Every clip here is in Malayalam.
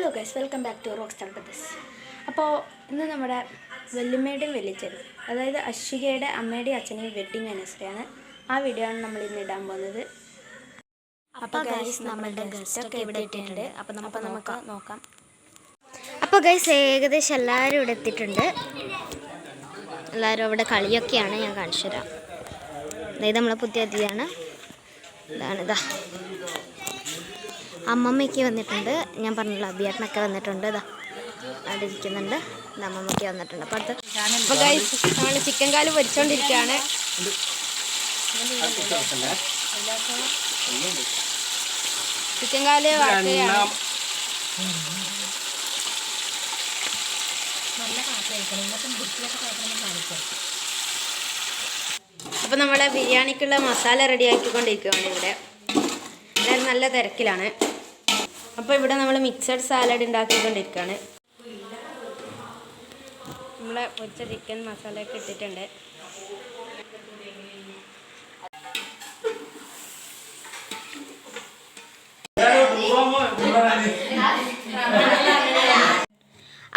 Hello guys, welcome back to rock star brothers. അപ്പോൾ ഇന്ന് നമ്മുടെ വല്യമ്മയുടെയും വലിയച്ഛനും, അതായത് അശ്വികയുടെ അമ്മയുടെയും അച്ഛനെയും വെഡ്ഡിങ് ആനിവേഴ്സറിയാണ്. ആ വീഡിയോ ആണ് നമ്മൾ ഇന്ന് ഇടാൻ പോകുന്നത്. അപ്പോൾ ഗൈസ് നമ്മളുടെ ഗസ്റ്റൊക്കെ ഇവിടെ എത്തിയിട്ടുണ്ട്. അപ്പോൾ നമുക്ക് നോക്കാം. അപ്പോൾ ഗൈസ് ഏകദേശം എല്ലാവരും ഇവിടെ എത്തിയിട്ടുണ്ട്. എല്ലാവരും അവിടെ കളിയൊക്കെയാണ്. ഞാൻ കാണിച്ചു തരാം. അതായത് നമ്മളെ പുതിയ അതിഥിയാണ്. ഇതാണിതാ അമ്മമ്മയ്ക്ക് വന്നിട്ടുണ്ട്. ഞാൻ പറഞ്ഞല്ലോ അഭിയേട്ടനൊക്കെ വന്നിട്ടുണ്ട്. ഇതാ അവിടെ ഇരിക്കുന്നുണ്ട്. അമ്മമ്മയ്ക്ക് വന്നിട്ടുണ്ട്. അപ്പോൾ ഗൈസ് നമ്മൾ ചിക്കൻ കാല് പൊരിച്ചോണ്ടിരിക്കുകയാണ്. ചിക്കൻ കാല് വാട്ടുകയാണ്. അപ്പോൾ നമ്മളെ ബിരിയാണിക്കുള്ള മസാല റെഡിയാക്കിക്കൊണ്ടിരിക്കുകയാണ്. ഇവിടെ എല്ലാവരും നല്ല തിരക്കിലാണ്. അപ്പോൾ ഇവിടെ നമ്മൾ മിക്സഡ് സാലഡ് ഉണ്ടാക്കിക്കൊണ്ടിരിക്കുകയാണ്. നമ്മളെ പൊരിച്ച ചിക്കൻ മസാലയൊക്കെ ഇട്ടിട്ടുണ്ട്.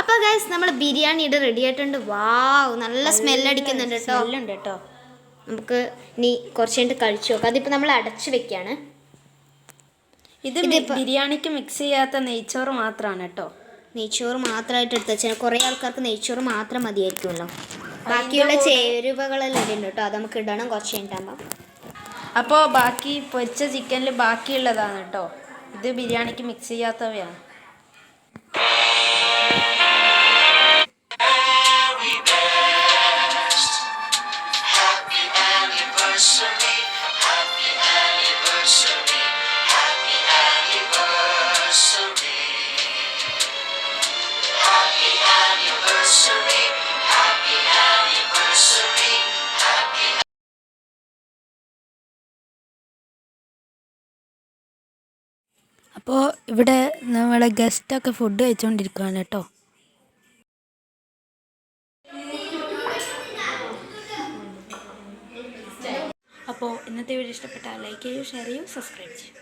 അപ്പോൾ ഗൈസ് നമ്മൾ ബിരിയാണി ഇവിടെ റെഡി ആയിട്ടുണ്ട്. വാവ്, നല്ല സ്മെല്ലടിക്കുന്നുണ്ട് കേട്ടോ. നമുക്ക് ഇനി കുറച്ച് കഴിഞ്ഞിട്ട് കഴിച്ചു നോക്കാം. അതിപ്പോൾ നമ്മൾ അടച്ചു വെക്കുകയാണ്. ഇത് ബിരിയാണിക്ക് മിക്സ് ചെയ്യാത്ത നെയ്ച്ചോറ് മാത്രമാണ് കേട്ടോ. നെയ്ച്ചോറ് മാത്രമായിട്ട് എടുത്ത് വെച്ചാൽ കുറേ ആൾക്കാർക്ക് നെയ്ച്ചോറ് മാത്രം മതിയായിരിക്കുമല്ലോ. ബാക്കിയുള്ള ചേരുവകളെല്ലാം ഉണ്ട് കേട്ടോ. അത് നമുക്ക് ഇടണം കുറച്ച് കഴിഞ്ഞിട്ടാകുമ്പോൾ. അപ്പോൾ ബാക്കി പൊരിച്ച ചിക്കനിൽ ബാക്കിയുള്ളതാണ് കേട്ടോ. ഇത് ബിരിയാണിക്ക് മിക്സ് ചെയ്യാത്തവയാണ്. അപ്പോൾ ഇവിടെ നമ്മളെ ഗസ്റ്റൊക്കെ ഫുഡ് കഴിച്ചുകൊണ്ടിരിക്കുകയാണ് കേട്ടോ. അപ്പോൾ ഇന്നത്തെ വീഡിയോ ഇഷ്ടപ്പെട്ടാൽ ലൈക്ക് ചെയ്യൂ, ഷെയർ ചെയ്യൂ, സബ്സ്ക്രൈബ് ചെയ്യൂ.